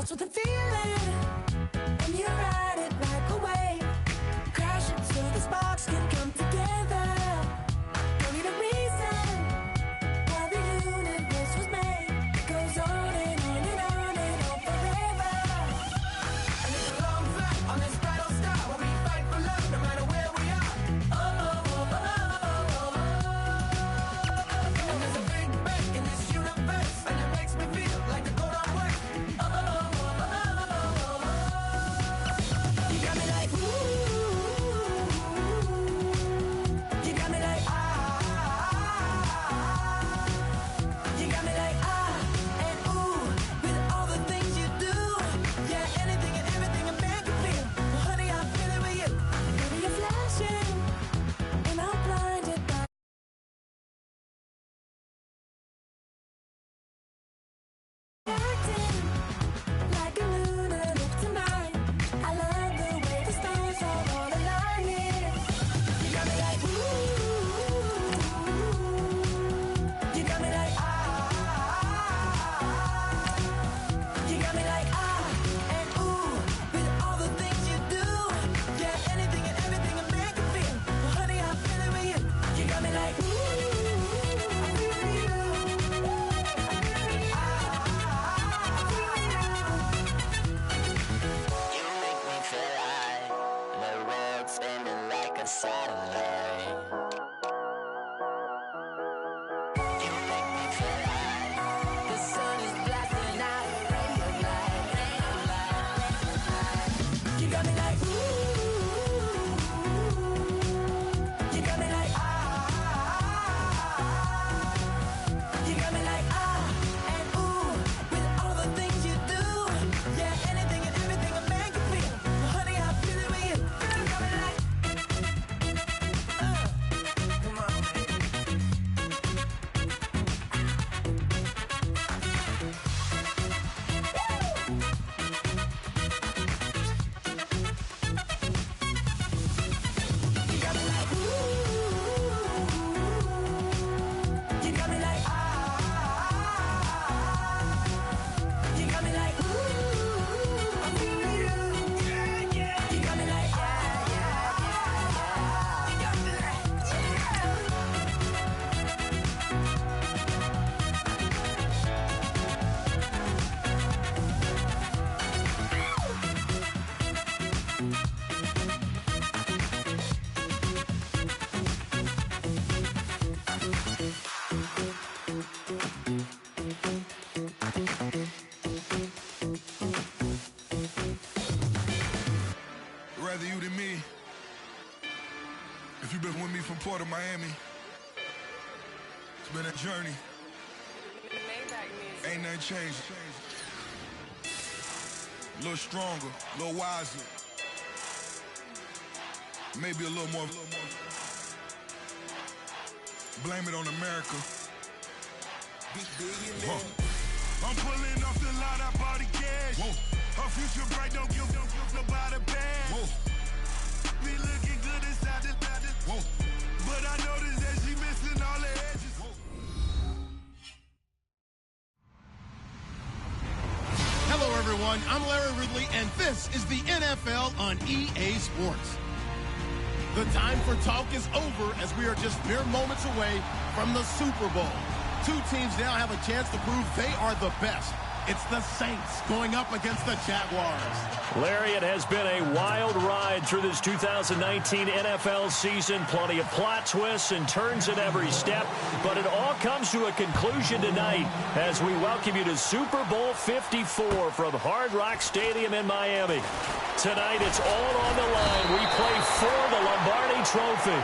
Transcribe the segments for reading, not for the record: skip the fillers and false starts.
starts with a feeling, and you ride it like a wave, crashing so the sparks can come together. Don't need a reason why the universe was made. It goes on and on and on and on forever. And it's a long flight on this battle star where we fight for love no matter where we are. Oh, oh, oh, oh, oh, oh. And there's a big bang in this universe, and it makes me feel like the go don't work. Oh, oh, oh, oh, oh, oh. You got me like ooh. You got me like you got me like and ooh, with all the things you do. Yeah, anything and everything a man can feel. Well, honey, I feel it with you. Baby, you're flashing, and I'm blinded by acting like a lunatic tonight. I love the way the stars are all aligning. You got me like ooh. You got me like you got me like and ooh, with all the things you do. Yeah, anything and everything a man can feel. Well, honey, I feel it with you. You got me like ooh, I feel it with you. You make me feel like the world's spinning like a satellite. You make me feel like the sun is blasting out a ray of light, ray of light. You got me like ooh. You got me like you got me like and ooh, with all the things you do. Yeah, anything and everything a man can feel. Well, honey, I feel it with you. You got me like come on, man. You got me like ooh. You got me like you got me like ooh. I feel you. Yeah, yeah. You got me like You got me like Rather you than me. If you've been with me from Port of Miami, it's been a journey. Ain't nothing changed. A little stronger, a little wiser. Maybe a little more. Blame it on America. I'm pulling off the lot, I bought the cash. Her future bright, don't give nobody bad. Be looking good inside this. But I noticed that she missing all the edges. Hello, everyone. I'm Larry Ridley, and this is the NFL on EA Sports. The time for talk is over as we are just mere moments away from the Super Bowl. Two teams now have a chance to prove they are the best. It's the Saints going up against the Jaguars. Larry, it has been a wild ride through this 2019 NFL season. Plenty of plot twists and turns at every step. But it all comes to a conclusion tonight as we welcome you to Super Bowl 54 from Hard Rock Stadium in Miami. Tonight, it's all on the line. We play for the Lombardi Trophy.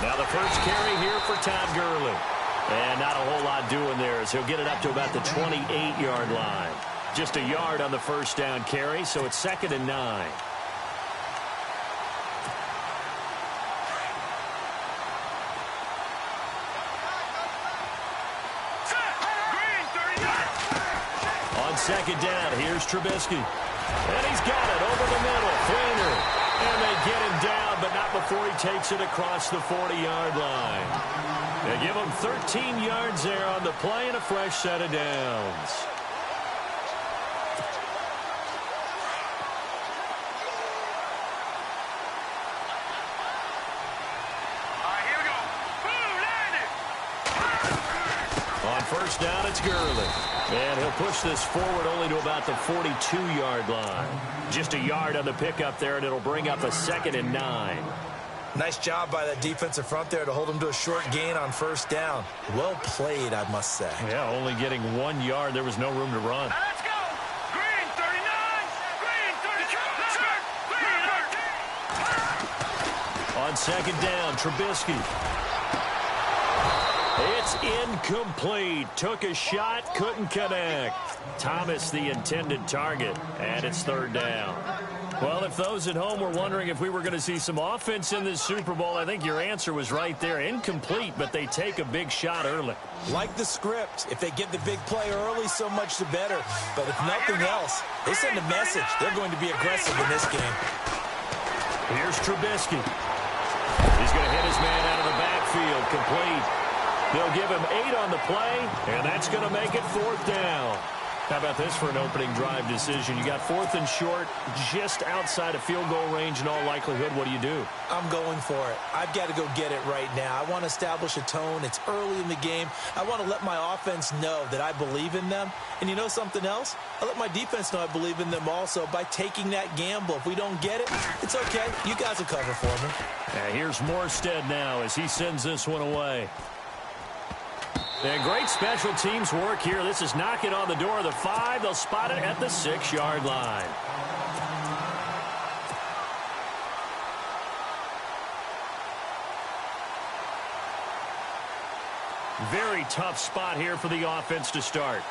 Now the first carry here for Todd Gurley. And not a whole lot doing there. there as he'll get it up to about the 28-yard line. Just a yard on the first down carry, so it's 2nd and 9. On 2nd down, here's Trubisky. And he's got it over the middle. Fleener. And they get him down, but not before he takes it across the 40-yard line. They give him 13 yards there on the play and a fresh set of downs. On first down, it's Gurley. And he'll push this forward only to about the 42-yard line. Just a yard on the pickup there, and it'll bring up a 2nd and 9. Nice job by that defensive front there to hold him to a short gain on first down. Well played, I must say. Yeah, only getting 1 yard. There was no room to run. Let's go! Green 39! Green 32! On 2nd down, Trubisky. It's incomplete. Took a shot, couldn't connect. Thomas, the intended target, and it's 3rd down. Well, if those at home were wondering if we were going to see some offense in this Super Bowl, I think your answer was right there. Incomplete, but they take a big shot early. Like the script. If they get the big play early, so much the better. But if nothing else, they send a message. They're going to be aggressive in this game. Here's Trubisky. He's going to hit his man out of the backfield. Complete. They'll give him 8 on the play, and that's going to make it 4th down. How about this for an opening drive decision? You got 4th and short, just outside of field goal range in all likelihood. What do you do? I'm going for it. I've got to go get it right now. I want to establish a tone. It's early in the game. I want to let my offense know that I believe in them. And you know something else? I let my defense know I believe in them also by taking that gamble. If we don't get it, it's okay. You guys will cover for me. And here's Morstead now as he sends this one away. And great special teams work here. This is knocking on the door of the 5. They'll spot it at the 6-yard line. Very tough spot here for the offense to start.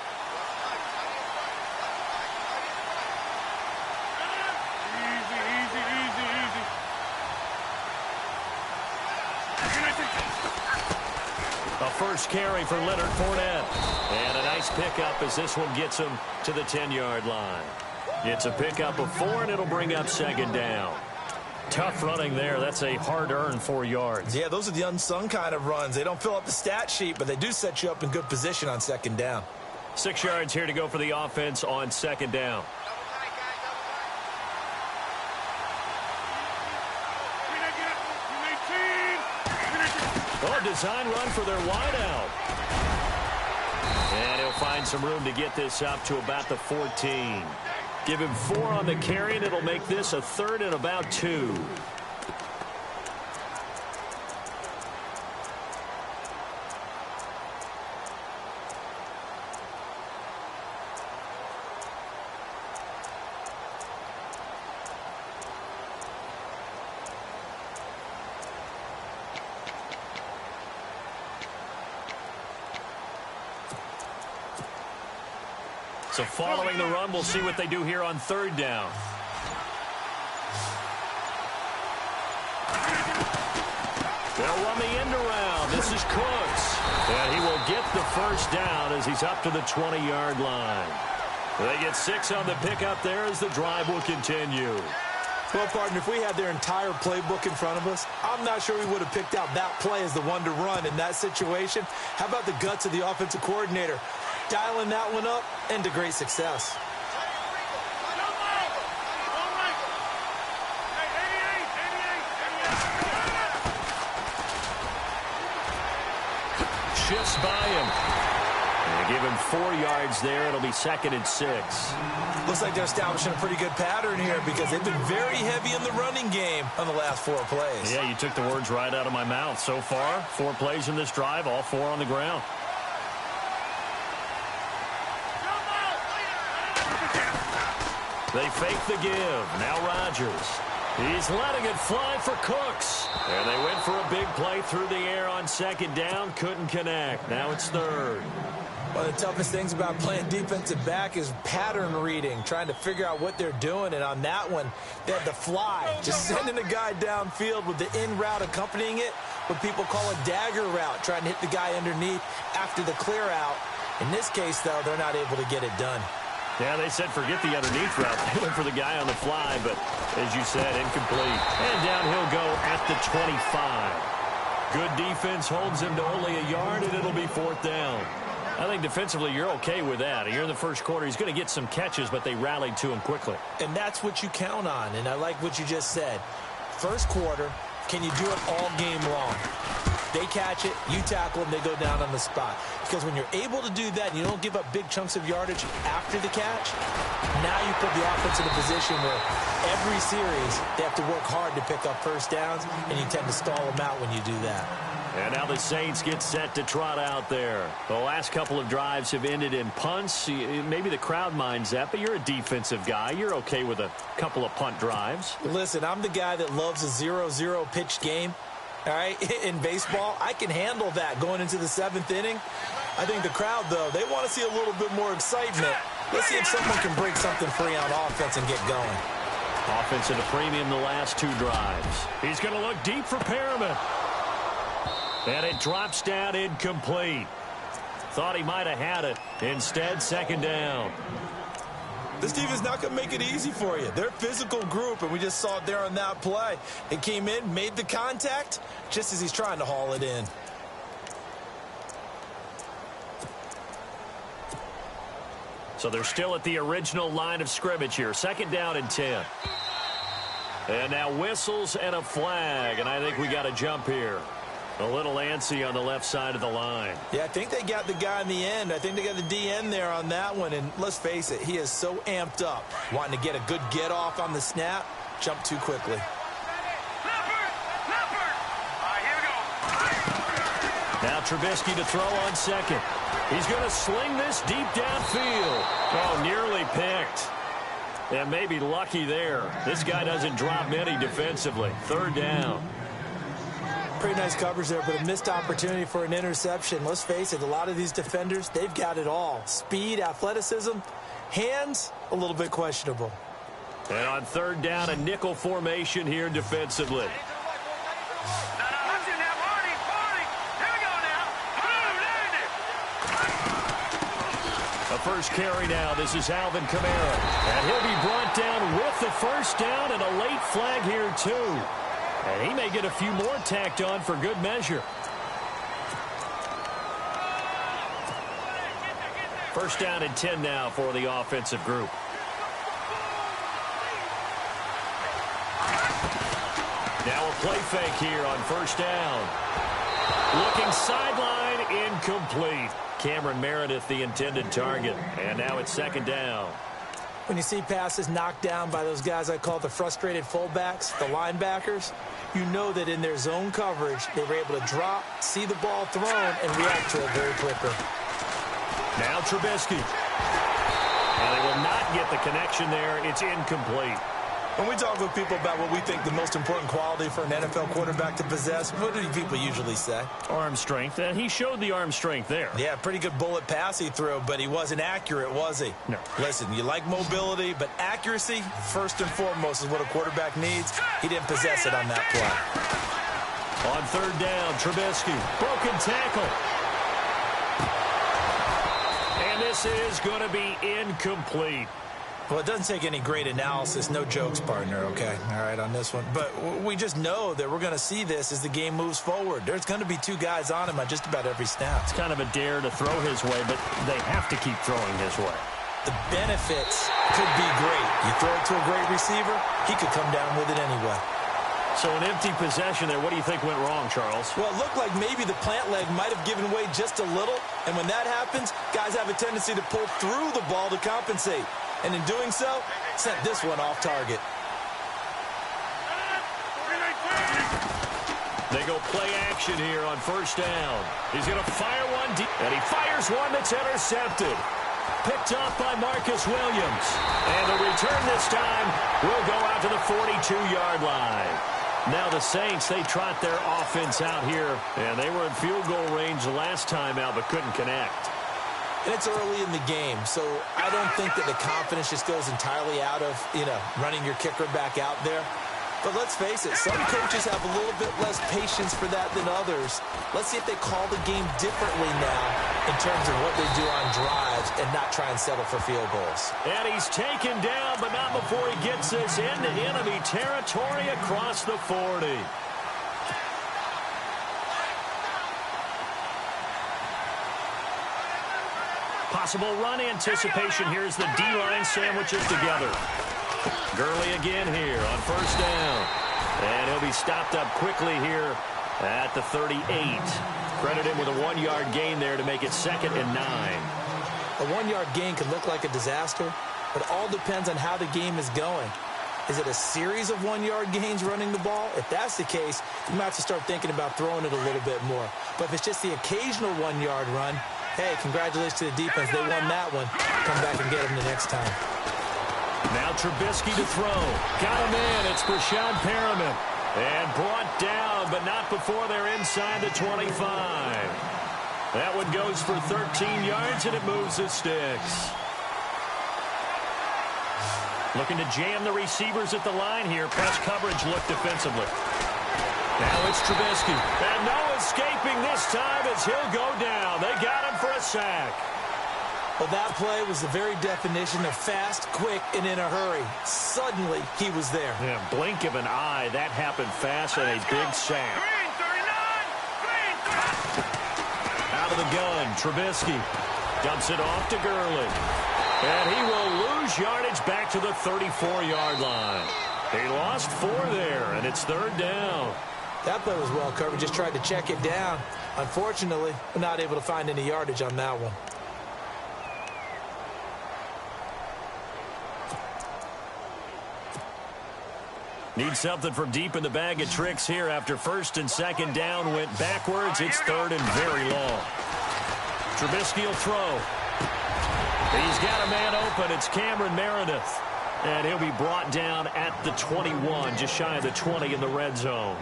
A first carry for Leonard Fournette. And a nice pickup as this one gets him to the 10-yard line. It's a pickup of 4, and it'll bring up 2nd down. Tough running there. That's a hard-earned 4 yards. Yeah, those are the unsung kind of runs. They don't fill up the stat sheet, but they do set you up in good position on 2nd down. 6 yards here to go for the offense on 2nd down. Oh, design run for their wideout. And he'll find some room to get this up to about the 14. Give him 4 on the carry, and it'll make this a 3rd and about 2. So following the run, we'll see what they do here on 3rd down. They'll run the end around. This is Cooks. And he will get the first down as he's up to the 20-yard line. They get 6 on the pickup there as the drive will continue. Well, partner, if we had their entire playbook in front of us, I'm not sure we would have picked out that play as the one to run in that situation. How about the guts of the offensive coordinator? Dialing that one up and to great success. Shifts by him. They give him 4 yards there. It'll be 2nd and 6. Looks like they're establishing a pretty good pattern here because they've been very heavy in the running game on the last 4 plays. Yeah, you took the words right out of my mouth. So far, 4 plays in this drive, all 4 on the ground. They fake the give. Now Rodgers. He's letting it fly for Cooks. And they went for a big play through the air on 2nd down. Couldn't connect. Now it's 3rd. One of the toughest things about playing defensive back is pattern reading, trying to figure out what they're doing. And on that one, they have the fly, just sending a guy downfield with the in route accompanying it, what people call a dagger route, trying to hit the guy underneath after the clear out. In this case, though, they're not able to get it done. Yeah, they said forget the underneath route. They went for the guy on the fly, but as you said, incomplete. And down he'll go at the 25. Good defense holds him to only a yard, and it'll be 4th down. I think defensively you're okay with that. Here in the first quarter, he's going to get some catches, but they rallied to him quickly. And that's what you count on, and I like what you just said. First quarter, can you do it all game long? They catch it, you tackle them, they go down on the spot. Because when you're able to do that and you don't give up big chunks of yardage after the catch, now you put the offense in a position where every series they have to work hard to pick up first downs, and you tend to stall them out when you do that. And now the Saints get set to trot out there. The last couple of drives have ended in punts. Maybe the crowd minds that, but you're a defensive guy. You're okay with a couple of punt drives. Listen, I'm the guy that loves a 0-0 pitch game. All right, in baseball, I can handle that going into the 7th inning. I think the crowd, though, they want to see a little bit more excitement. Let's see if someone can break something free on offense and get going. Offense at a premium the last 2 drives. He's going to look deep for Perriman. And it drops down incomplete. Thought he might have had it. Instead, 2nd down. This team is not going to make it easy for you. They're a physical group, and we just saw it there on that play. It came in, made the contact, just as he's trying to haul it in. So they're still at the original line of scrimmage here. 2nd down and 10. And now whistles and a flag, and I think we got a jump here. A little antsy on the left side of the line. Yeah, I think they got the guy in the end. I think they got the DN there on that one. And let's face it, he is so amped up, wanting to get a good get off on the snap, jump too quickly. Now Trubisky to throw on 2nd. He's going to sling this deep downfield. Oh, nearly picked. And maybe lucky there. This guy doesn't drop many defensively. 3rd down. Pretty nice coverage there, but a missed opportunity for an interception. Let's face it, a lot of these defenders, they've got it all. Speed, athleticism, hands, a little bit questionable. And on 3rd down, a nickel formation here defensively. A first carry now. This is Alvin Kamara. And he'll be brought down with the 1st down and a late flag here, too. And he may get a few more tacked on for good measure. 1st down and 10 now for the offensive group. Now a play fake here on 1st down. Looking sideline, incomplete. Cameron Meredith, the intended target. And now it's 2nd down. When you see passes knocked down by those guys I call the frustrated fullbacks, the linebackers, you know that in their zone coverage, they were able to drop, see the ball thrown, and react to it very quickly. Now Trubisky. And they will not get the connection there. It's incomplete. When we talk with people about what we think the most important quality for an NFL quarterback to possess, what do people usually say? Arm strength, and he showed the arm strength there. Yeah, pretty good bullet pass he threw, but he wasn't accurate, was he? No. Listen, you like mobility, but accuracy, first and foremost, is what a quarterback needs. He didn't possess it on that play. On 3rd down, Trubisky. Broken tackle. And this is going to be incomplete. Well, it doesn't take any great analysis. No jokes, partner, okay? All right, on this one. But we just know that we're going to see this as the game moves forward. There's going to be 2 guys on him on just about every snap. It's kind of a dare to throw his way, but they have to keep throwing his way. The benefits could be great. You throw it to a great receiver, he could come down with it anyway. So an empty possession there. What do you think went wrong, Charles? Well, it looked like maybe the plant leg might have given way just a little. And when that happens, guys have a tendency to pull through the ball to compensate. And in doing so, sent this one off target. They go play action here on 1st down. He's going to fire one deep, and he fires one that's intercepted. Picked off by Marcus Williams. And the return this time will go out to the 42-yard line. Now the Saints, they trot their offense out here, and they were in field goal range last time out but couldn't connect. And it's early in the game, so I don't think that the confidence just goes entirely out of, running your kicker back out there. But let's face it, some coaches have a little bit less patience for that than others. Let's see if they call the game differently now in terms of what they do on drives and not try and settle for field goals. And he's taken down, but not before he gets this into enemy territory across the 40. Possible run anticipation. Here's the D-line sandwiches together. Gurley again here on first down. And he'll be stopped up quickly here at the 38. Credit him with a 1-yard gain there to make it 2nd and 9. A 1-yard gain can look like a disaster, but it all depends on how the game is going. Is it a series of 1-yard gains running the ball? If that's the case, you might have to start thinking about throwing it a little bit more. But if it's just the occasional 1-yard run, hey, congratulations to the defense. They won that one. Come back and get them the next time. Now Trubisky to throw. Got him in. It's Brashad Perriman. And brought down, but not before they're inside the 25. That one goes for 13 yards, and it moves the sticks. Looking to jam the receivers at the line here. Press coverage look defensively. Now it's Trubisky. And no escaping this time as he'll go down. They got him for a sack. Well, that play was the very definition of fast, quick, and in a hurry. Suddenly, he was there. Yeah, blink of an eye. That happened fast and a big sack. Out of the gun, Trubisky dumps it off to Gurley. And he will lose yardage back to the 34-yard line. He lost 4 there, and it's 3rd down. That play was well covered. Just tried to check it down. Unfortunately, we're not able to find any yardage on that one. Need something from deep in the bag of tricks here after 1st and 2nd down went backwards. It's 3rd and very long. Trubisky will throw. He's got a man open. It's Cameron Meredith. And he'll be brought down at the 21, just shy of the 20 in the red zone.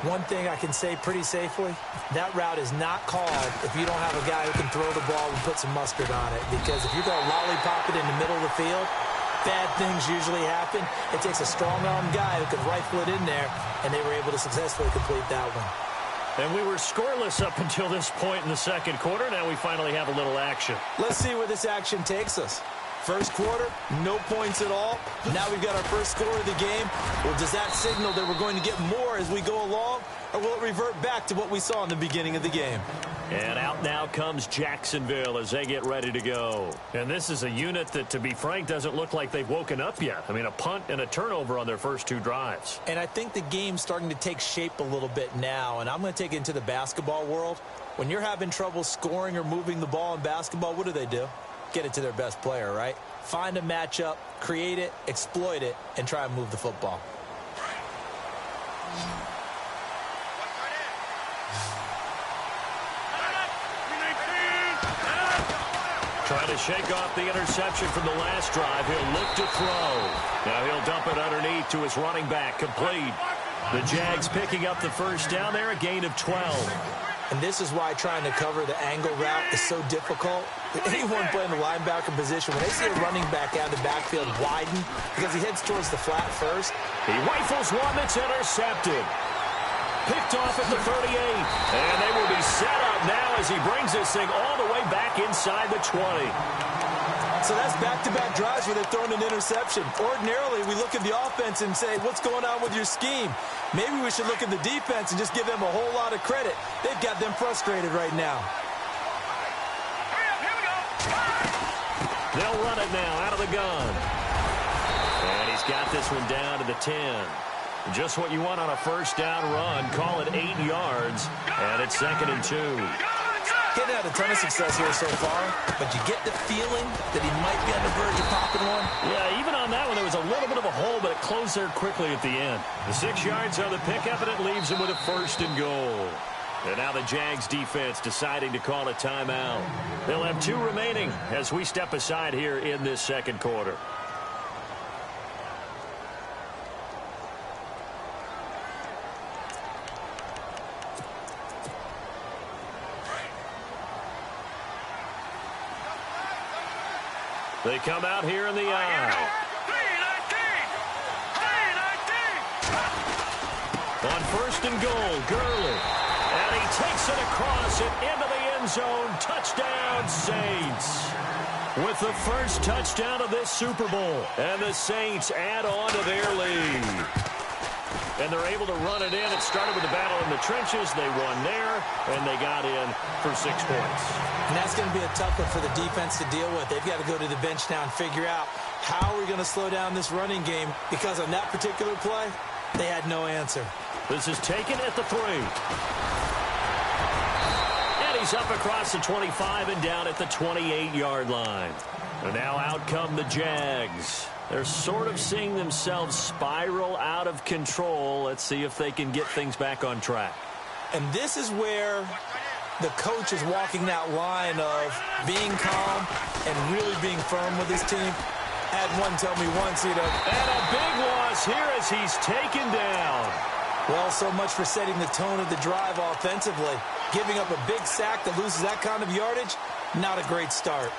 One thing I can say pretty safely, that route is not called if you don't have a guy who can throw the ball and put some mustard on it. Because if you're going to lollipop it in the middle of the field, bad things usually happen. It takes a strong-armed guy who can rifle it in there, and they were able to successfully complete that one. And we were scoreless up until this point in the 2nd quarter. Now we finally have a little action. Let's see where this action takes us. First quarter, no points at all. Now we've got our first score of the game. Well, does that signal that we're going to get more as we go along, or will it revert back to what we saw in the beginning of the game? And out now comes Jacksonville as they get ready to go. And this is a unit that, to be frank, doesn't look like they've woken up yet. I mean, a punt and a turnover on their first 2 drives. And I think the game's starting to take shape a little bit now, and I'm going to take it into the basketball world. When you're having trouble scoring or moving the ball in basketball, what do? Get it to their best player, right? Find a matchup, create it, exploit it, and try and move the football. Trying to shake off the interception from the last drive. He'll look to throw. Now he'll dump it underneath to his running back. Complete. The Jags picking up the first down there, a gain of 12. And this is why trying to cover the angle route is so difficult. Anyone playing the linebacker position, when they see a running back out of the backfield widen because he heads towards the flat first. He rifles one that's intercepted. Picked off at the 38. And they will be set up now as he brings this thing all the way back inside the 20. So that's back-to-back drives where they're throwing an interception. Ordinarily, we look at the offense and say, what's going on with your scheme? Maybe we should look at the defense and just give them a whole lot of credit. They've got them frustrated right now. They'll run it now out of the gun. And he's got this one down to the 10. Just what you want on a first down run. Call it 8 yards. And it's 2nd and 2. Getting had a ton of success here so far, but you get the feeling that he might be on the verge of popping one. Yeah, even on that one, there was a little bit of a hole, but it closed there quickly at the end. The 6 yards on the pickup, and it leaves him with a 1st and goal. And now the Jags defense deciding to call a timeout. They'll have 2 remaining as we step aside here in this 2nd quarter. They come out here in the eye. On first and goal, Gurley. And he takes it across it into the end zone. Touchdown, Saints. With the first touchdown of this Super Bowl. And the Saints add on to their lead. And they're able to run it in. It started with a battle in the trenches. They won there, and they got in for 6 points. And that's going to be a tough one for the defense to deal with. They've got to go to the bench now and figure out how are we going to slow down this running game, because on that particular play, they had no answer. This is taken at the 3. And he's up across the 25 and down at the 28-yard line. And now out come the Jags. They're sort of seeing themselves spiral out of control. Let's see if they can get things back on track. And this is where the coach is walking that line of being calm and really being firm with his team. Had one tell me once, and a big loss here as he's taken down. Well, so much for setting the tone of the drive offensively. Giving up a big sack that loses that kind of yardage, not a great start.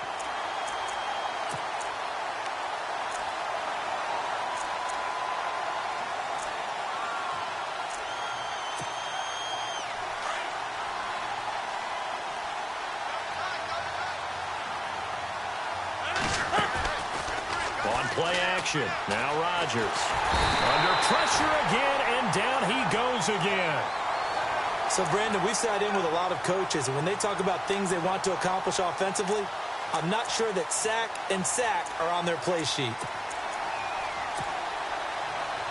Play action. Now Rodgers. Under pressure again, and down he goes again. So, Brandon, we've sat in with a lot of coaches, and when they talk about things they want to accomplish offensively, I'm not sure that sack and sack are on their play sheet.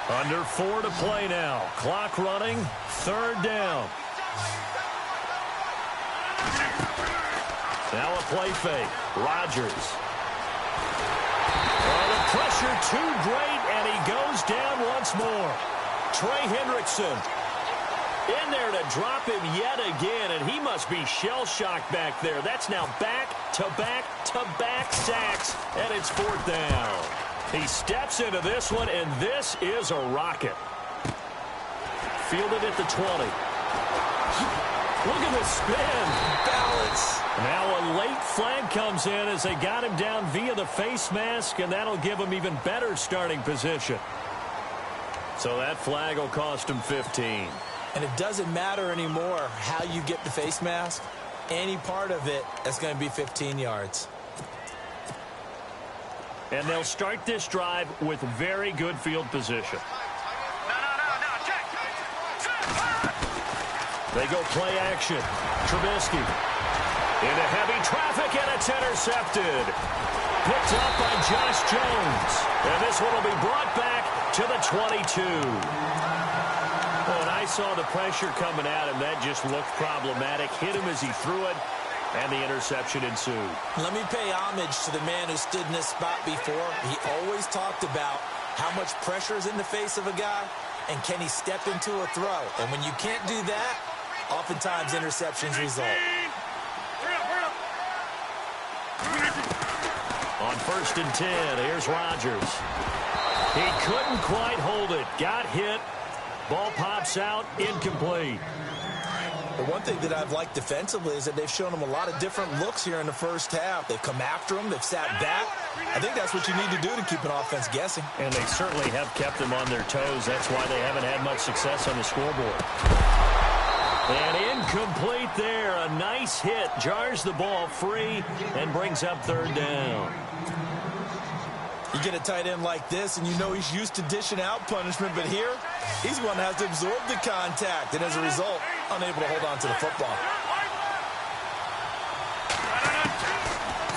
Under 4 to play now. Clock running. 3rd down. Now a play fake. Rodgers. Pressure too great, and he goes down once more. Trey Hendrickson in there to drop him yet again, and he must be shell-shocked back there. That's now back-to-back-to-back sacks, and it's 4th down. He steps into this one, and this is a rocket. Fielded at the 20. Look at the spin. Balance. Now a late flag comes in as they got him down via the face mask, and that'll give him even better starting position. So that flag will cost him 15. And it doesn't matter anymore how you get the face mask. Any part of it is going to be 15 yards. And they'll start this drive with very good field position. They go play action. Trubisky into heavy traffic, and it's intercepted. Picked up by Josh Jones. And this one will be brought back to the 22. When I saw the pressure coming at him, that just looked problematic. Hit him as he threw it, and the interception ensued. Let me pay homage to the man who stood in this spot before. He always talked about how much pressure is in the face of a guy, and can he step into a throw. And when you can't do that, oftentimes interceptions result. On 1st and 10, here's Rodgers. He couldn't quite hold it. Got hit. Ball pops out, incomplete. The one thing that I've liked defensively is that they've shown him a lot of different looks here in the first half. They've come after him. They've sat back. I think that's what you need to do to keep an offense guessing. And they certainly have kept them on their toes. That's why they haven't had much success on the scoreboard. And incomplete there. A nice hit. Jars the ball free and brings up 3rd down. You get a tight end like this, and you know he's used to dishing out punishment, but here, he's the one that has to absorb the contact, and as a result, unable to hold on to the football.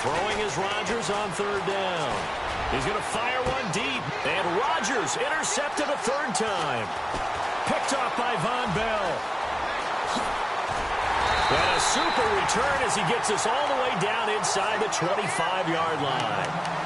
Throwing is Rodgers on 3rd down. He's going to fire one deep, and Rodgers intercepted a 3rd time. Picked off by Von Bell. And a super return as he gets us all the way down inside the 25-yard line.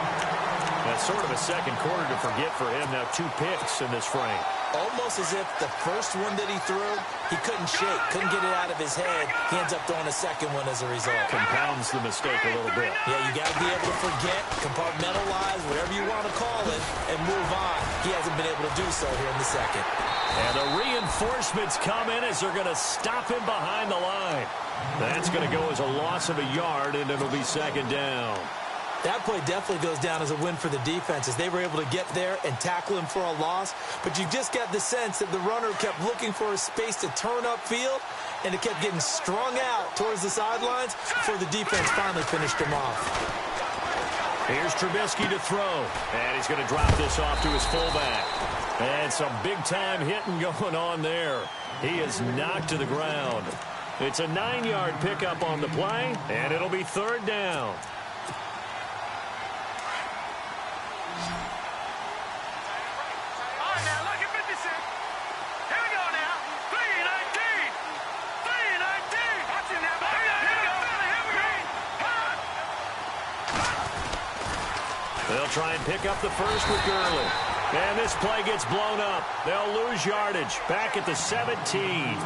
That's sort of a second quarter to forget for him. Now 2 picks in this frame. Almost as if the first one that he threw, he couldn't shake, couldn't get it out of his head. He ends up throwing a second one as a result. Compounds the mistake a little bit. Yeah, you got to be able to forget, compartmentalize, whatever you want to call it, and move on. He hasn't been able to do so here in the second. And the reinforcements come in as they're going to stop him behind the line. That's going to go as a loss of a yard, and it'll be 2nd down. That play definitely goes down as a win for the defense as they were able to get there and tackle him for a loss. But you just got the sense that the runner kept looking for a space to turn upfield, and it kept getting strung out towards the sidelines before the defense finally finished him off. Here's Trubisky to throw, and he's going to drop this off to his fullback. And some big-time hitting going on there. He is knocked to the ground. It's a 9-yard pickup on the play, and it'll be 3rd down. They'll try and pick up the first with Gurley. And this play gets blown up. They'll lose yardage back at the 17.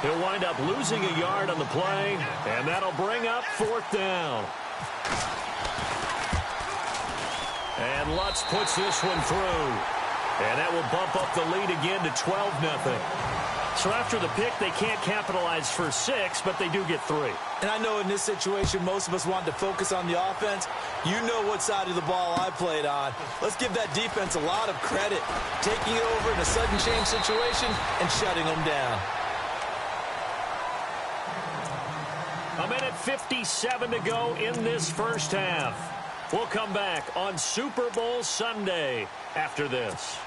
He'll wind up losing a yard on the play, and that'll bring up 4th down. And Lutz puts this one through. And that will bump up the lead again to 12-0. So after the pick, they can't capitalize for 6, but they do get 3. And I know in this situation, most of us want to focus on the offense. You know what side of the ball I played on. Let's give that defense a lot of credit, taking it over in a sudden change situation and shutting them down. A minute 57 to go in this first half. We'll come back on Super Bowl Sunday after this.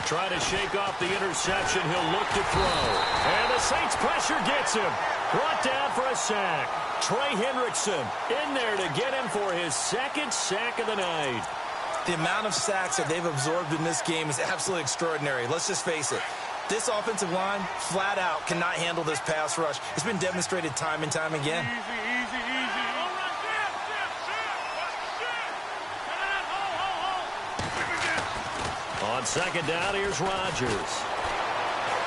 Try to shake off the interception. He'll look to throw. And the Saints pressure gets him. Brought down for a sack. Trey Hendrickson in there to get him for his 2nd sack of the night. The amount of sacks that they've absorbed in this game is absolutely extraordinary. Let's just face it. This offensive line, flat out, cannot handle this pass rush. It's been demonstrated time and time again. On 2nd down, here's Rodgers.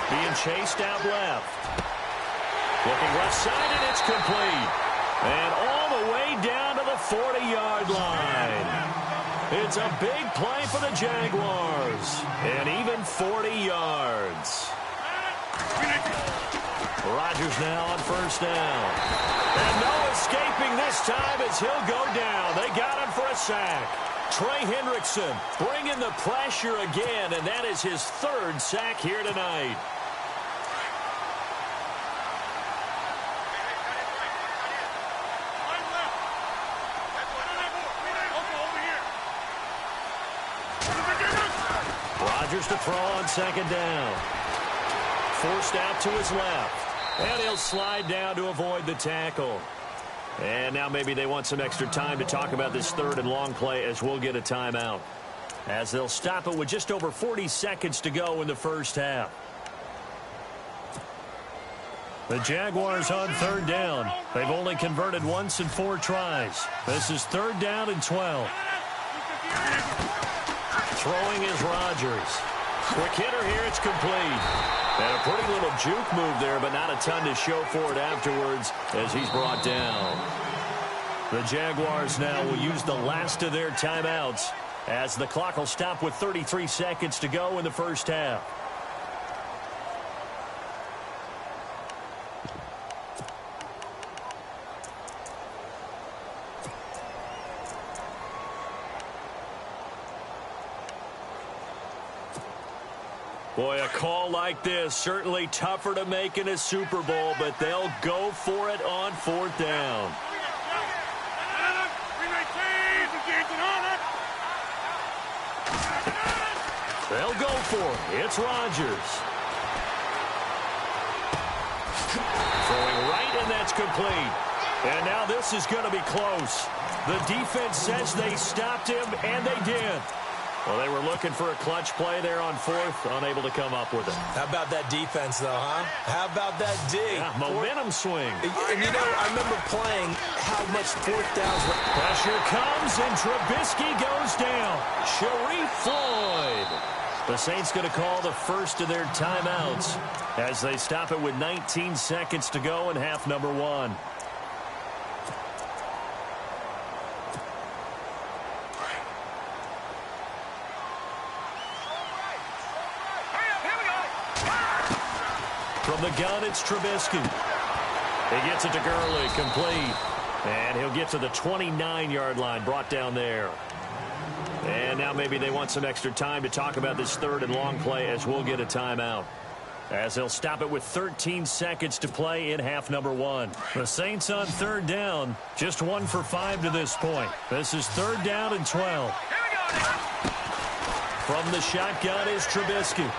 Being chased out left. Looking left side, and it's complete. And all the way down to the 40-yard line. It's a big play for the Jaguars. And even 40 yards. Rodgers now on 1st down. And no escaping this time as he'll go down. They got him for a sack. Trey Hendrickson bringing the pressure again, and that is his 3rd sack here tonight. Rodgers to throw on 2nd down. Forced out to his left. And he'll slide down to avoid the tackle. And now maybe they want some extra time to talk about this 3rd and long play as we'll get a timeout. As they'll stop it with just over 40 seconds to go in the first half. The Jaguars on 3rd down. They've only converted once in 4 tries. This is 3rd down and 12. Throwing is Rodgers. Quick hitter here, it's complete. And a pretty little juke move there, but not a ton to show for it afterwards as he's brought down. The Jaguars now will use the last of their timeouts as the clock will stop with 33 seconds to go in the first half. Boy, a call like this, certainly tougher to make in a Super Bowl, but they'll go for it on 4th down. They'll go for it. It's Rodgers. Throwing right, and that's complete. And now this is going to be close. The defense says they stopped him, and they did. Well, they were looking for a clutch play there on fourth, unable to come up with it. How about that defense, though, huh? How about that D? Yeah, momentum swing. And, you know, I remember playing how much fourth downs were. Pressure comes, and Trubisky goes down. Sharif Floyd. The Saints going to call the first of their timeouts as they stop it with 19 seconds to go in half number one. From the gun, it's Trubisky. He gets it to Gurley, complete. And he'll get to the 29-yard line, brought down there. And now maybe they want some extra time to talk about this third and long play as we'll get a timeout. As they'll stop it with 13 seconds to play in half number one. The Saints on third down, just 1 for 5 to this point. This is third down and 12. From the shotgun is Trubisky.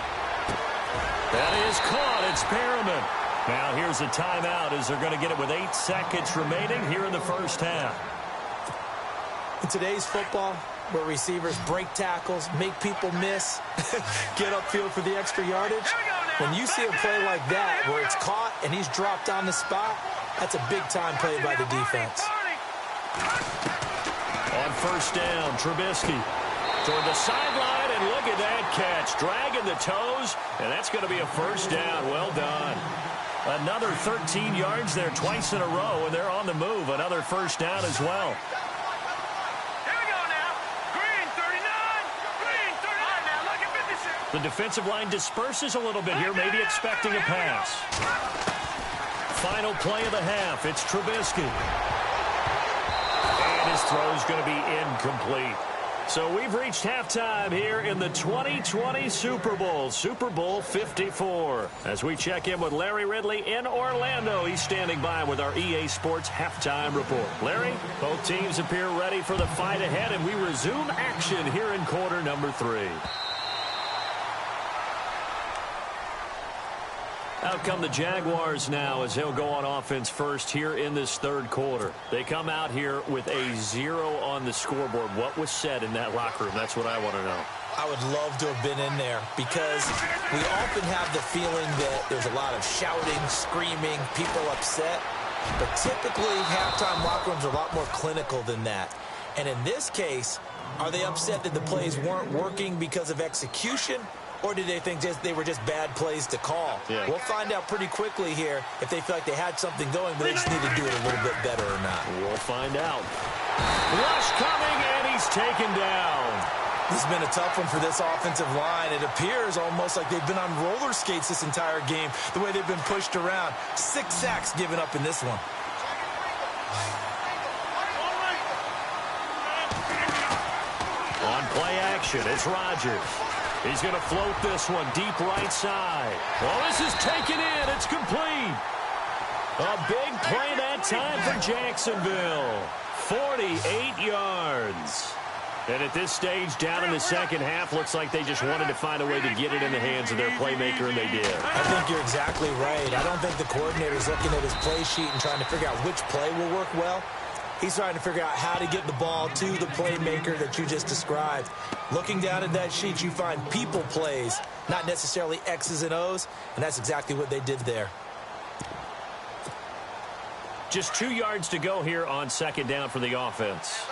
That is caught. It's Perriman. Now here's a timeout as they're going to get it with 8 seconds remaining here in the first half. In today's football, where receivers break tackles, make people miss, get upfield for the extra yardage, when you see a play like that where it's caught and he's dropped on the spot, that's a big-time play by the defense. On first down, Trubisky toward the sideline, and look at that catch. Dragging the toes, and that's going to be a first down. Well done. Another 13 yards there twice in a row, and they're on the move. Another first down as well. Here we go now. Green 39. Green 39. Now look at 56. The defensive line disperses a little bit here, maybe expecting a pass. Final play of the half. It's Trubisky. And his throw is going to be incomplete. So we've reached halftime here in the 2020 Super Bowl, Super Bowl 54. As we check in with Larry Ridley in Orlando, he's standing by with our EA Sports halftime report. Larry, both teams appear ready for the fight ahead, and we resume action here in quarter number 3. Out come the Jaguars now as they'll go on offense first here in this third quarter. They come out here with a 0 on the scoreboard. What was said in that locker room? That's what I want to know. I would love to have been in there because we often have the feeling that there's a lot of shouting, screaming, people upset. But typically, halftime locker rooms are a lot more clinical than that. And in this case, are they upset that the plays weren't working because of execution? Or did they think they were just bad plays to call? Yeah. We'll find out pretty quickly here if they feel like they had something going, but they just need to do it a little bit better or not. We'll find out. Rush coming, and he's taken down. This has been a tough one for this offensive line. It appears almost like they've been on roller skates this entire game, the way they've been pushed around. 6 sacks given up in this one. On play action, it's Rodgers. He's going to float this one deep right side. Oh, this is taken in. It's complete. A big play that time for Jacksonville. 48 yards. And at this stage, down in the second half, looks like they just wanted to find a way to get it in the hands of their playmaker, and they did. I think you're exactly right. I don't think the coordinator's looking at his play sheet and trying to figure out which play will work well. He's trying to figure out how to get the ball to the playmaker that you just described. Looking down at that sheet, you find people plays, not necessarily X's and O's, and that's exactly what they did there. Just 2 yards to go here on second down for the offense.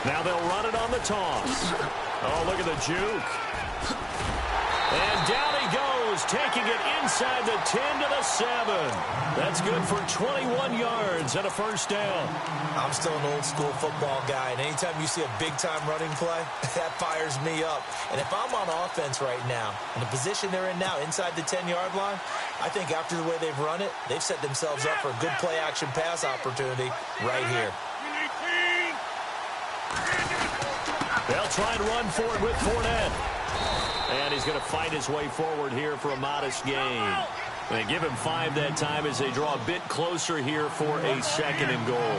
Now they'll run it on the toss. Oh, look at the juke. And down he goes, taking it inside the 10 to the 7. That's good for 21 yards and a first down. I'm still an old-school football guy, and anytime you see a big-time running play, that fires me up. And if I'm on offense right now, in the position they're in now, inside the 10-yard line, I think after the way they've run it, they've set themselves up for a good play-action pass opportunity right here. They'll try and run for it with Fournette. And he's going to fight his way forward here for a modest gain. They give him 5 that time as they draw a bit closer here for a second and goal.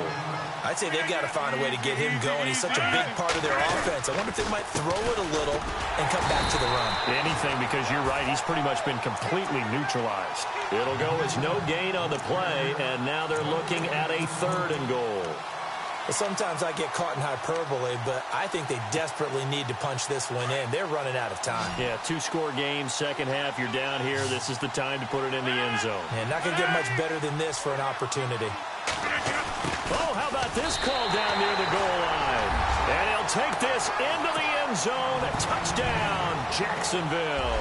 I'd say they've got to find a way to get him going. He's such a big part of their offense. I wonder if they might throw it a little and come back to the run. Anything, because you're right, he's pretty much been completely neutralized. It'll go as no gain on the play, and now they're looking at a third and goal. Well, sometimes I get caught in hyperbole, but I think they desperately need to punch this one in. They're running out of time. Yeah, two-score game, second half, you're down here. This is the time to put it in the end zone. Yeah, not going to get much better than this for an opportunity. Oh, how about this call down near the goal line? And he'll take this into the end zone. A touchdown, Jacksonville.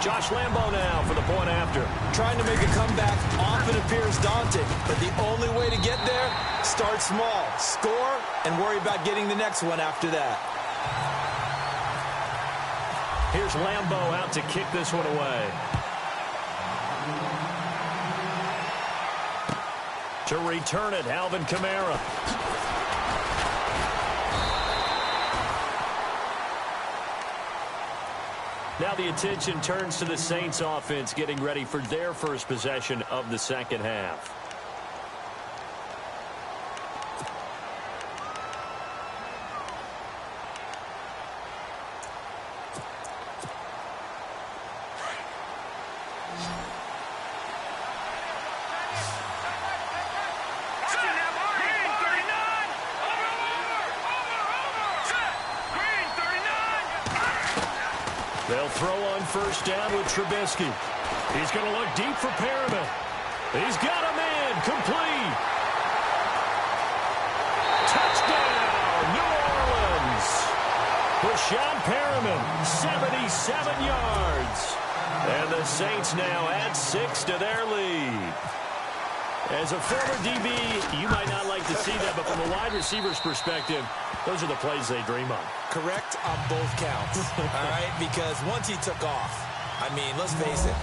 Josh Lambo now for the point after. Trying to make a comeback often appears daunting, but the only way to get there, start small, score, and worry about getting the next one after that. Here's Lambo out to kick this one away. To return it, Alvin Kamara. Now the attention turns to the Saints offense getting ready for their first possession of the second half. They'll throw on first down with Trubisky. He's going to look deep for Perriman. He's got a man complete. Touchdown, New Orleans. Rashawn Perriman, 77 yards. And the Saints now add 6 to their lead. As a former DB, you might not like to see that, but from a wide receiver's perspective, those are the plays they dream of. Correct on both counts, all right? Because once he took off, I mean, let's face it,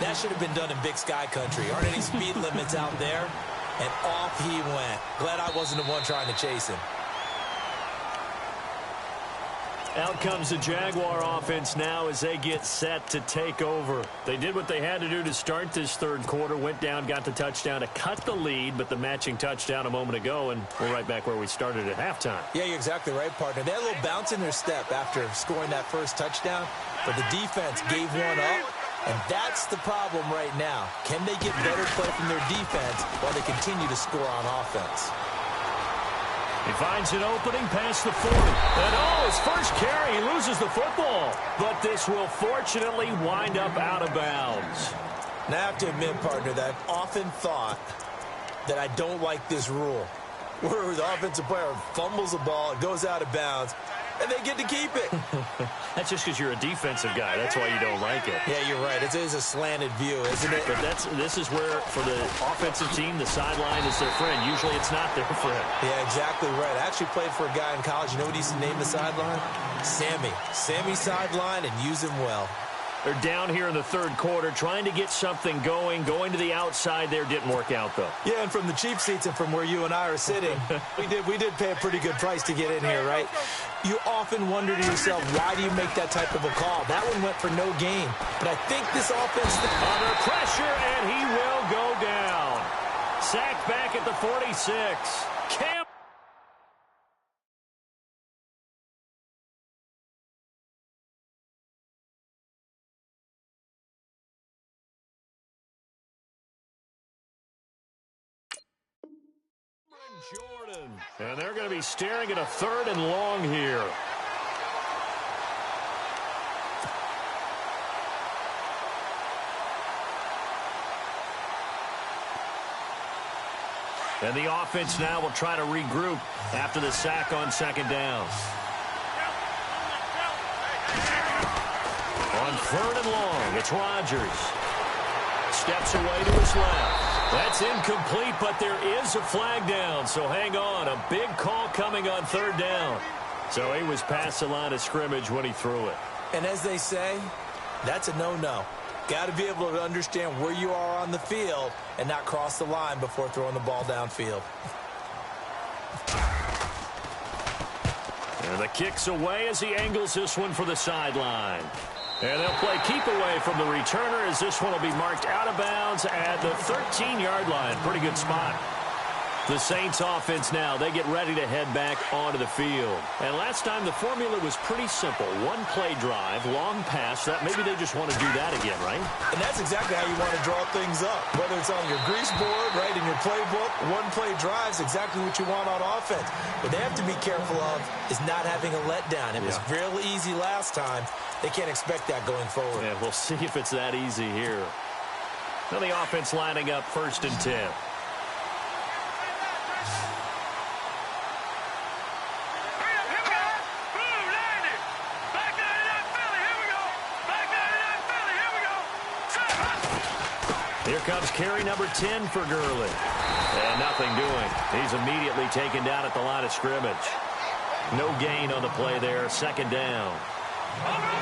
that should have been done in Big Sky country. Aren't any speed limits out there? And off he went. Glad I wasn't the one trying to chase him. Out comes the Jaguar offense now as they get set to take over. They did what they had to do to start this third quarter, went down, got the touchdown to cut the lead, but the matching touchdown a moment ago, and we're right back where we started at halftime. Yeah, you're exactly right, partner. They had a little bounce in their step after scoring that first touchdown, but the defense gave one up, and that's the problem right now. Can they get better play from their defense while they continue to score on offense? He finds an opening past the 40. And oh, his first carry, he loses the football. But this will fortunately wind up out of bounds. Now, I have to admit, partner, that I've often thought that I don't like this rule, where the offensive player fumbles the ball, it goes out of bounds, and they get to keep it. That's just because you're a defensive guy. That's why you don't like it. Yeah, you're right. It is a slanted view, isn't it? But this is where, for the offensive team, the sideline is their friend. Usually it's not their friend. Yeah, exactly right. I actually played for a guy in college. You know what he used to name the sideline? Sammy. Sammy sideline, and use him well. They're down here in the third quarter, trying to get something going. Going to the outside there didn't work out, though. Yeah, and from the cheap seats and from where you and I are sitting, we did pay a pretty good price to get in here, right? You often wonder to yourself, why do you make that type of a call? That one went for no gain. But I think this offense... Under pressure, and he will go down. Sacked back at the 46. Camp. Jordan. And they're going to be staring at a 3rd and long here. And the offense now will try to regroup after the sack on second down. On 3rd and long, it's Rodgers. Steps away to his left. That's incomplete, but there is a flag down, so hang on. A big call coming on 3rd down. So he was past the line of scrimmage when he threw it. And as they say, that's a no-no. Got to be able to understand where you are on the field and not cross the line before throwing the ball downfield. And the kick's away as he angles this one for the sideline. And they'll play keep away from the returner as this one will be marked out of bounds at the 13-yard line. Pretty good spot. The Saints offense now, they get ready to head back onto the field. And last time the formula was pretty simple. One play drive, long pass. That maybe they just want to do that again, right? And that's exactly how you want to draw things up. Whether it's on your grease board, right, in your playbook, one play drive is exactly what you want on offense. What they have to be careful of is not having a letdown. It was real easy last time. They can't expect that going forward. Yeah, we'll see if it's that easy here. Now the offense lining up 1st and 10. Here comes carry number 10 for Gurley. And nothing doing. He's immediately taken down at the line of scrimmage. No gain on the play there. 2nd down.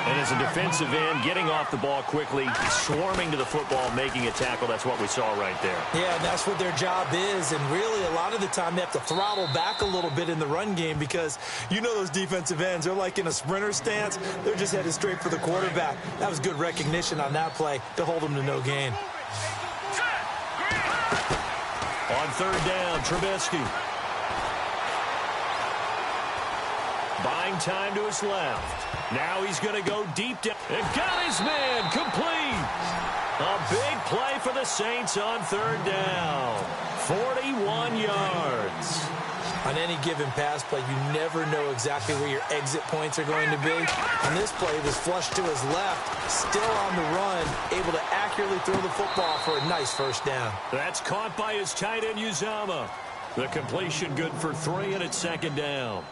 And as a defensive end, getting off the ball quickly, swarming to the football, making a tackle. That's what we saw right there. Yeah, and that's what their job is. And really, a lot of the time, they have to throttle back a little bit in the run game because you know those defensive ends, they're like in a sprinter stance. They're just headed straight for the quarterback. That was good recognition on that play to hold them to no gain. On 3rd down, Trubisky. Buying time to his left. Now he's going to go deep down. And got his man complete. A big play for the Saints on 3rd down. 41 yards. On any given pass play, you never know exactly where your exit points are going to be. On this play, it was flushed to his left, still on the run, able to accurately throw the football for a nice 1st down. That's caught by his tight end, Uzama. The completion good for 3, and it's 2nd down.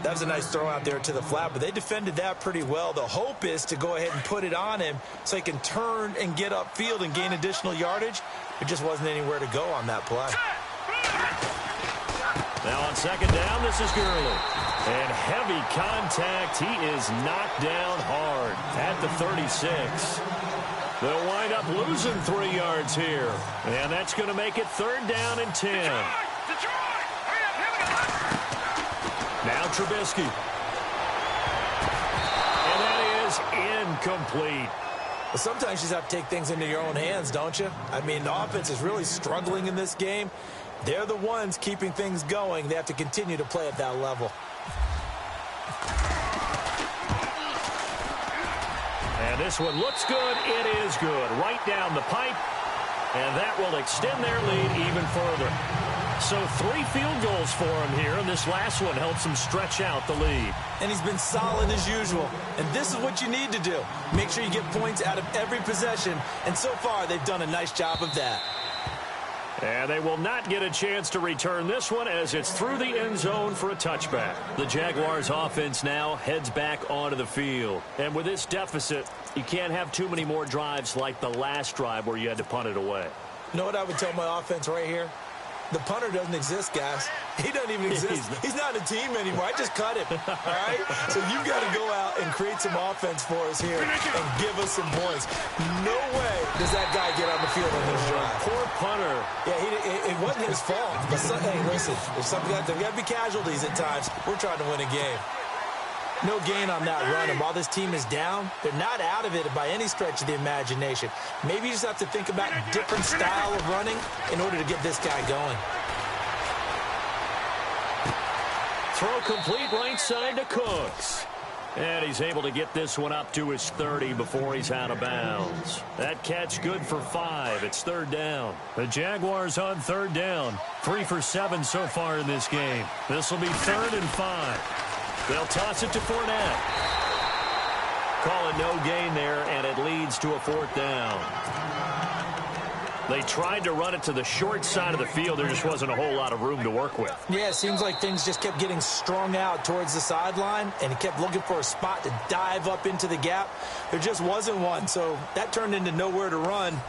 That was a nice throw out there to the flat, but they defended that pretty well. The hope is to go ahead and put it on him so he can turn and get upfield and gain additional yardage. It just wasn't anywhere to go on that play. Now on 2nd down, this is Gurley. And heavy contact. He is knocked down hard at the 36. They'll wind up losing 3 yards here. And that's going to make it 3rd down and 10. Now Trubisky. And that is incomplete. But sometimes you just have to take things into your own hands, don't you? I mean, the offense is really struggling in this game. They're the ones keeping things going. They have to continue to play at that level. And this one looks good. It is good. Right down the pipe. And that will extend their lead even further. So 3 field goals for him here, and this last one helps him stretch out the lead. And he's been solid as usual. And this is what you need to do. Make sure you get points out of every possession. And so far, they've done a nice job of that. And they will not get a chance to return this one as it's through the end zone for a touchback. The Jaguars offense now heads back onto the field. And with this deficit, you can't have too many more drives like the last drive where you had to punt it away. You know what I would tell my offense right here? The punter doesn't exist, guys. He doesn't even exist. He's not a team anymore. I just cut him, all right? So you've got to go out and create some offense for us here and give us some points. No way does that guy get on the field on this drive. Poor punter. Yeah, it wasn't his fault. But hey, listen, if there's got to be casualties at times. We're trying to win a game. No gain on that run, and while this team is down, they're not out of it by any stretch of the imagination. Maybe you just have to think about a different style of running in order to get this guy going. Throw complete right side to Cooks. And he's able to get this one up to his 30 before he's out of bounds. That catch good for 5. It's 3rd down. The Jaguars on 3rd down. 3 for 7 so far in this game. This will be 3rd and 5. They'll toss it to Fournette. Call it no gain there, and it leads to a 4th down. They tried to run it to the short side of the field. There just wasn't a whole lot of room to work with. Yeah, it seems like things just kept getting strung out towards the sideline, and he kept looking for a spot to dive up into the gap. There just wasn't one, so that turned into nowhere to run,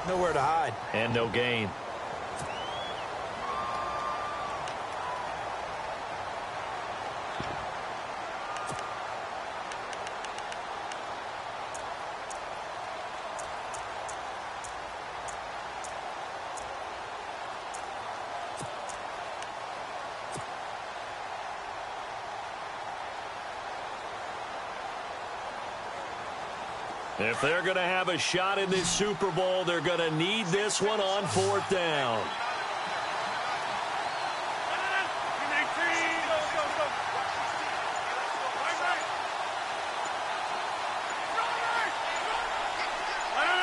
nowhere to hide. And no gain. If they're going to have a shot in this Super Bowl, they're going to need this one on 4th down.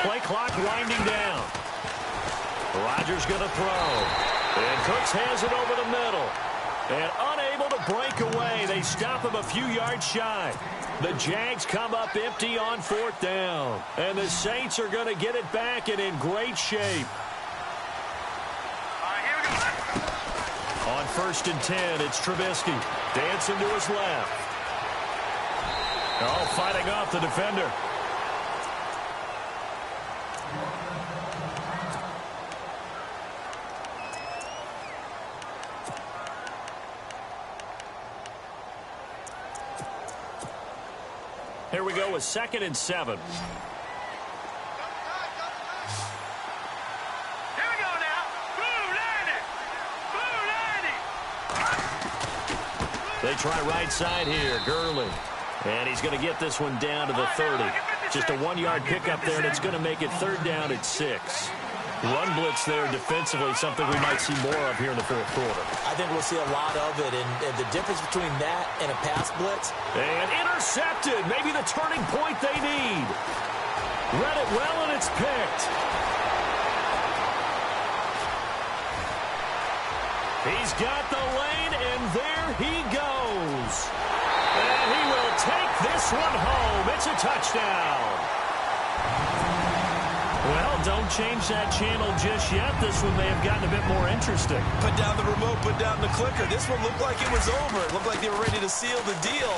play clock winding down. Rodgers going to throw. And Cooks hands it over the middle. And unable to break away. They stop him a few yards shy. The Jags come up empty on 4th down. And the Saints are going to get it back and in great shape. On 1st and 10, it's Trubisky. Dancing to his left. Oh, fighting off the defender. Here we go with 2nd and 7. Here we go now. Blue Lanny. They try right side here. Gurley. And he's going to get this one down to the 30. Just a 1-yard pickup there, and it's going to make it 3rd down at 6. Run blitz there defensively, something we might see more of here in the 4th quarter. I think we'll see a lot of it, and the difference between that and a pass blitz. And intercepted. Maybe the turning point they need. Read it well, and it's picked. He's got the lane, and there he goes. And he will take this one home. It's a touchdown. Well, don't change that channel just yet. This one may have gotten a bit more interesting. Put down the remote, put down the clicker. This one looked like it was over. It looked like they were ready to seal the deal.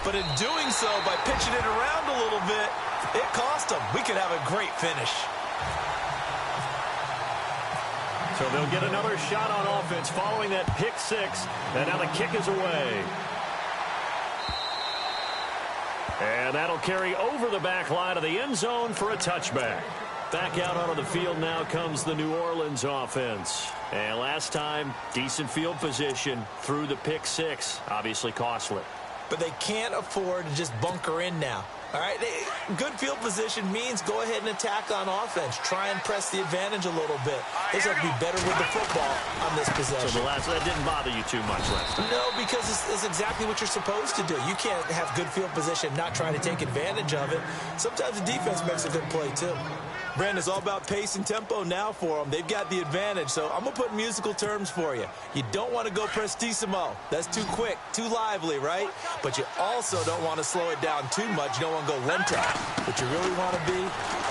But in doing so, by pitching it around a little bit, it cost them. We could have a great finish. So they'll get another shot on offense following that pick 6. And now the kick is away. And that'll carry over the back line of the end zone for a touchback. Back out onto the field now comes the New Orleans offense. And last time, decent field position through the pick 6. Obviously costly. But they can't afford to just bunker in now. All right, good field position means go ahead and attack on offense. Try and press the advantage a little bit. They just have to be better with the football on this possession. So that didn't bother you too much last time? No, because it's exactly what you're supposed to do. You can't have good field position, not try to take advantage of it. Sometimes the defense makes a good play, too. Brandon, it's all about pace and tempo now for them. They've got the advantage, so I'm going to put musical terms for you. You don't want to go prestissimo. That's too quick, too lively, right? But you also don't want to slow it down too much. You don't want to go lento. What you really want to be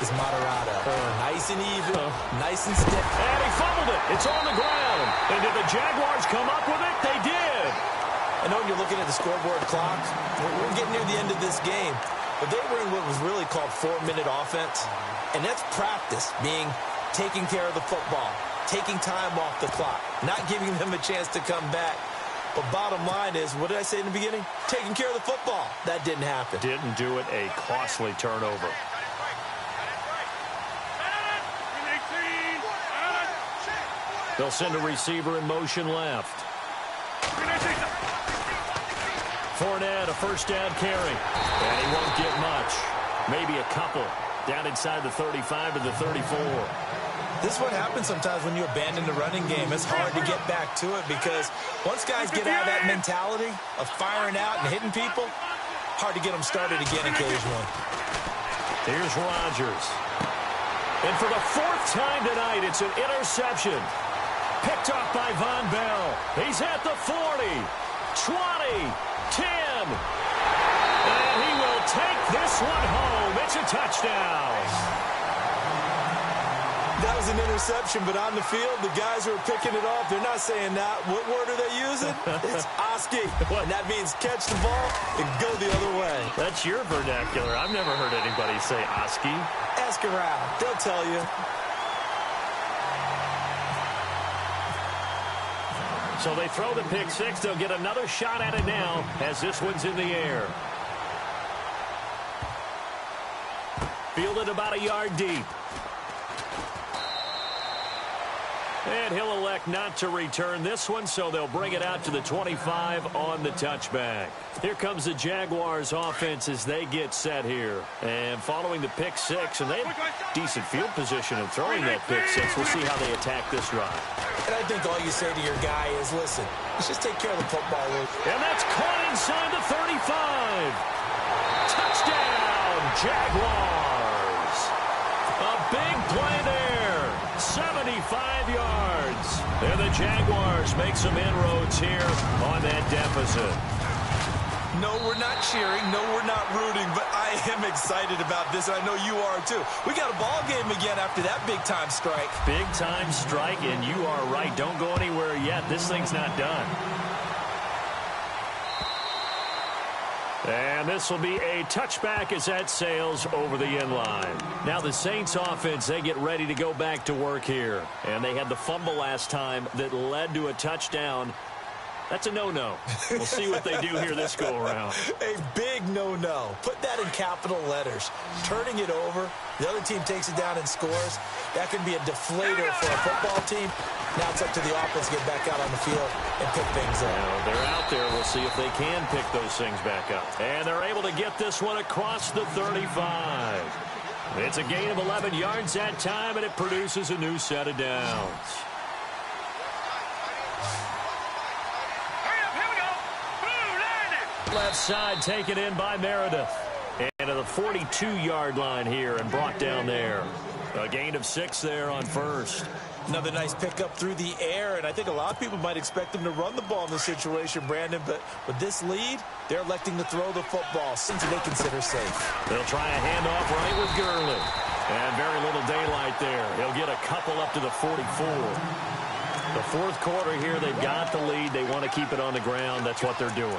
is moderato. Nice and even, nice and stiff. And he fumbled it. It's on the ground. And did the Jaguars come up with it? They did. I know when you're looking at the scoreboard clock, we're getting near the end of this game, but they were in what was really called 4-minute offense. And that's practice, being taking care of the football, taking time off the clock, not giving them a chance to come back. But bottom line is, what did I say in the beginning? Taking care of the football. That didn't happen. Didn't do it. A costly turnover. They'll send a receiver in motion left. Fournette, a first down carry. And he won't get much. Maybe a couple. Down inside the 35 to the 34. This is what happens sometimes when you abandon the running game. It's hard to get back to it because once guys get out of that mentality of firing out and hitting people, hard to get them started again occasionally. Here's Rodgers. And for the 4th time tonight, it's an interception. Picked off by Von Bell. He's at the 40, 20, 10. And he will take this one home. It's a touchdown. That was an interception, but on the field, the guys who are picking it off, they're not saying that. What word are they using? It's Oski. And that means catch the ball and go the other way. That's your vernacular. I've never heard anybody say Oski. Ask around. They'll tell you. So they throw the pick 6. They'll get another shot at it now as this one's in the air. Fielded about a yard deep. And he'll elect not to return this one, so they'll bring it out to the 25 on the touchback. Here comes the Jaguars offense as they get set here. And following the pick 6, and they have decent field position in throwing that pick 6. We'll see how they attack this drive. And I think all you say to your guy is, listen, let's just take care of the football. And that's caught inside the 35. Touchdown, Jaguars. A play there. 75 yards. And the Jaguars make some inroads here on that deficit. No, we're not cheering. No, we're not rooting. But I am excited about this, and I know you are too. We got a ball game again after that big-time strike. Big-time strike, and you are right. Don't go anywhere yet. This thing's not done. And this will be a touchback as that sails over the end line. Now the Saints offense, they get ready to go back to work here. And they had the fumble last time that led to a touchdown. That's a no-no. We'll see what they do here this go-around. A big no-no. Put that in capital letters. Turning it over, the other team takes it down and scores. That can be a deflator for a football team. Now it's up to the offense to get back out on the field and pick things up. Now they're out there. We'll see if they can pick those things back up. And they're able to get this one across the 35. It's a gain of 11 yards that time, and it produces a new set of downs. Left side taken in by Meredith. And to the 42-yard line here and brought down there. A gain of 6 there on first. Another nice pickup through the air, and I think a lot of people might expect them to run the ball in this situation, Brandon, but with this lead, they're electing to throw the football, something they consider safe. They'll try a handoff right with Gurley. And very little daylight there. He'll get a couple up to the 44. The fourth quarter here, they've got the lead. They want to keep it on the ground. That's what they're doing.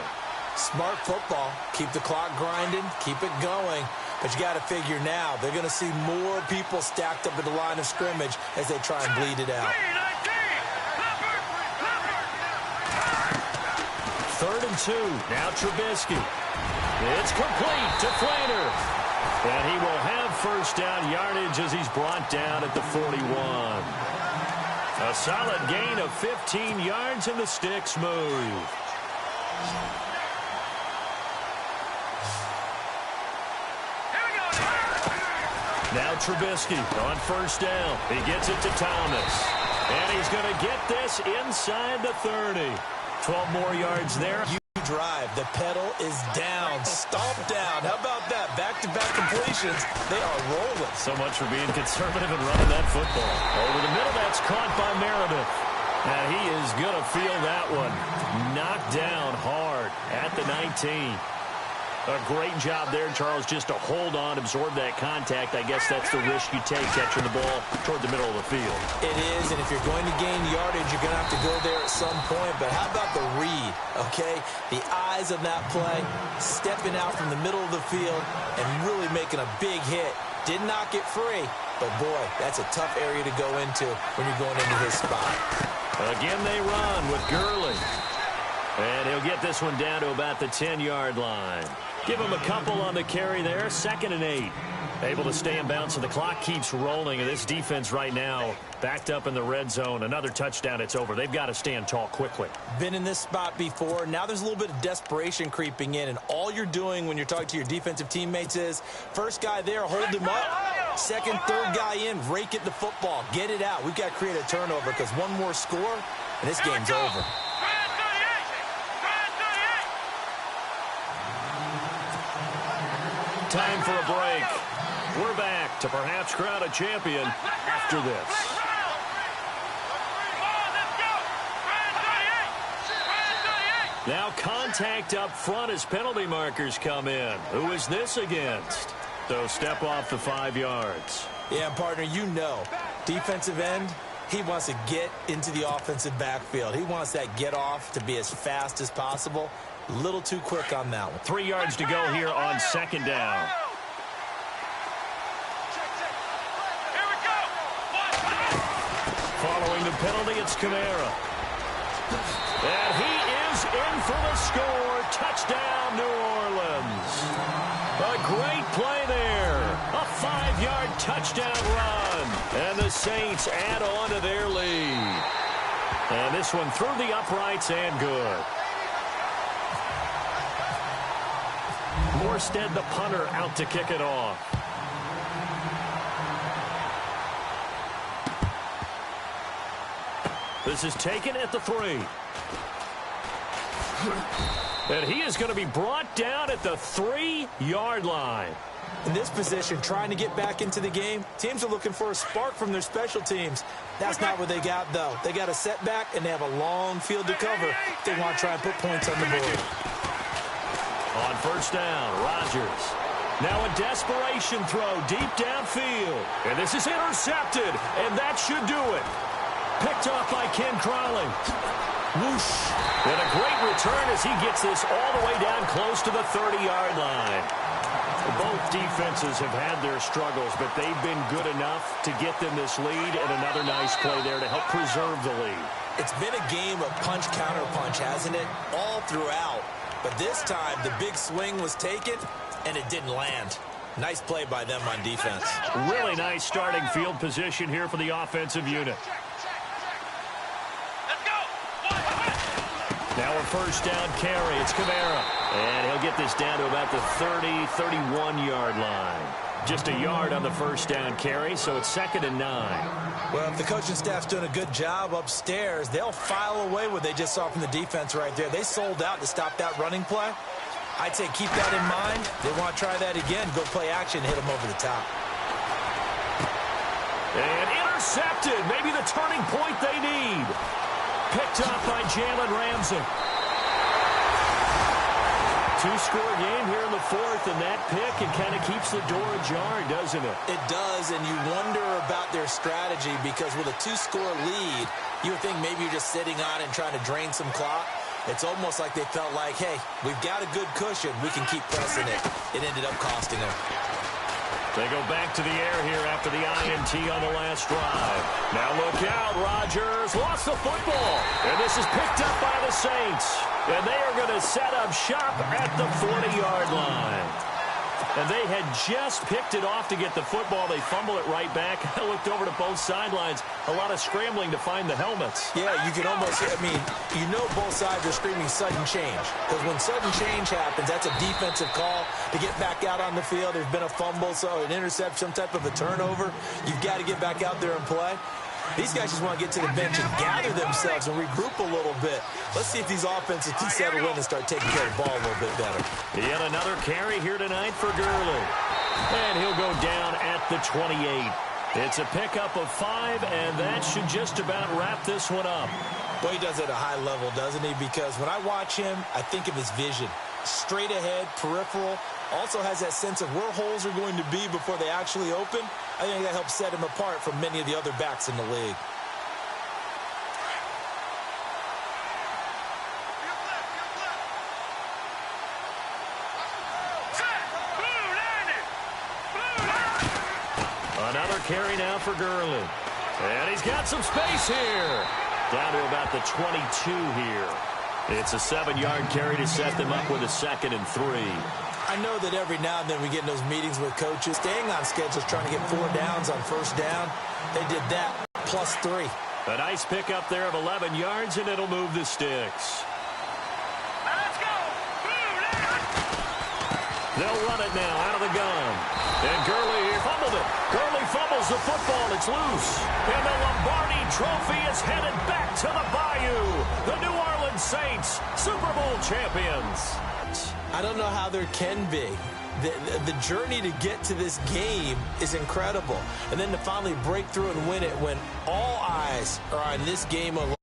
Smart football. Keep the clock grinding. Keep it going. But you got to figure now, they're going to see more people stacked up at the line of scrimmage as they try and bleed it out. 3rd and 2. Now Trubisky. It's complete to Flater. And he will have first down yardage as he's brought down at the 41. A solid gain of 15 yards, and the sticks move. Now Trubisky on first down. He gets it to Thomas. And he's going to get this inside the 30. 12 more yards there. You drive. The pedal is down. Stomp down. How about that? Back-to-back completions. They are rolling. So much for being conservative and running that football. Over the middle, that's caught by Meredith. And he is going to feel that one. Knocked down hard at the 19. A great job there, Charles, just to hold on, absorb that contact. I guess that's the risk you take, catching the ball toward the middle of the field. It is, and if you're going to gain yardage, you're going to have to go there at some point. But how about the read, okay? The eyes of that play, stepping out from the middle of the field and really making a big hit. Did not get free, but, boy, that's a tough area to go into when you're going into his spot. Again, they run with Gurley. And he'll get this one down to about the 10-yard line. Give him a couple on the carry there. 2nd and 8. Able to stay in bounds, and the clock keeps rolling. And this defense right now backed up in the red zone. Another touchdown, it's over. They've got to stand tall quickly. Been in this spot before. Now there's a little bit of desperation creeping in. And all you're doing when you're talking to your defensive teammates is, first guy there, hold him up. Second, third guy in, rake it the football. Get it out. We've got to create a turnover because one more score, and this game's over. Time for a break. We're back to perhaps crown a champion after this. Now contact up front as penalty markers come in. Who is this against? So step off the 5 yards. Yeah, partner, you know, defensive end, he wants to get into the offensive backfield. He wants that get off to be as fast as possible. A little too quick on that one. 3 yards to go here on 2nd down. Following the penalty, it's Kamara. And he is in for the score. Touchdown, New Orleans. A great play there. A 5-yard touchdown run. And the Saints add on to their lead. And this one through the uprights and good. Morstead, the punter, out to kick it off. This is taken at the 3. And he is going to be brought down at the 3-yard line. In this position, trying to get back into the game, teams are looking for a spark from their special teams. That's not what they got, though. They got a setback, and they have a long field to cover if they want to try and put points on the board. On first down, Rodgers. Now a desperation throw deep downfield. And this is intercepted, and that should do it. Picked off by Ken Crawley. Whoosh. And a great return as he gets this all the way down close to the 30-yard line. Both defenses have had their struggles, but they've been good enough to get them this lead, and another nice play there to help preserve the lead. It's been a game of punch-counter-punch, hasn't it? All throughout. But this time, the big swing was taken, and it didn't land. Nice play by them on defense. Really nice starting field position here for the offensive unit. Now a first down carry. It's Kamara. And he'll get this down to about the 30, 31-yard line. Just a yard on the first down carry, so it's 2nd and 9. Well, if the coaching staff's doing a good job upstairs, they'll file away what they just saw from the defense right there. They sold out to stop that running play. I'd say keep that in mind. They want to try that again. Go play action, hit them over the top. And intercepted. Maybe the turning point they need. Picked up by Jalen Ramsey. Two-score game here in the 4th, and that pick, it kind of keeps the door ajar, doesn't it? It does, and you wonder about their strategy because with a 2-score lead, you would think maybe you're just sitting on it and trying to drain some clock. It's almost like they felt like, hey, we've got a good cushion. We can keep pressing it. It ended up costing them. They go back to the air here after the INT on the last drive. Now look out, Rodgers lost the football. And this is picked up by the Saints. And they are going to set up shop at the 40-yard line. And they had just picked it off to get the football. They fumble it right back. I looked over to both sidelines. A lot of scrambling to find the helmets. Yeah, you can almost, I mean, you know both sides are screaming sudden change. Because when sudden change happens, that's a defensive call to get back out on the field. There's been a fumble, so an interception, some type of a turnover. You've got to get back out there and play. These guys just want to get to the bench and gather themselves and regroup a little bit. Let's see if these offenses can settle in and start taking care of the ball a little bit better. Yet another carry here tonight for Gurley. And he'll go down at the 28. It's a pickup of 5, and that should just about wrap this one up. Boy, he does it at a high level, doesn't he? Because when I watch him, I think of his vision. Straight ahead, peripheral. Also has that sense of where holes are going to be before they actually open. I think that helps set him apart from many of the other backs in the league. Another carry now for Gurley. And he's got some space here. Down to about the 22 here. It's a 7-yard carry to set them up with a 2nd and 3. I know that every now and then we get in those meetings with coaches, staying on schedules, trying to get 4 downs on first down. They did that, plus 3. A nice pickup there of 11 yards, and it'll move the sticks. Let's go! They'll run it now out of the gun. And Gurley fumbled it. Gurley fumbles the football. It's loose. And the Lombardi Trophy is headed back to the Bayou. The New Orleans Saints, Super Bowl champions. I don't know how there can be. The journey to get to this game is incredible. And then to finally break through and win it when all eyes are on this game alone.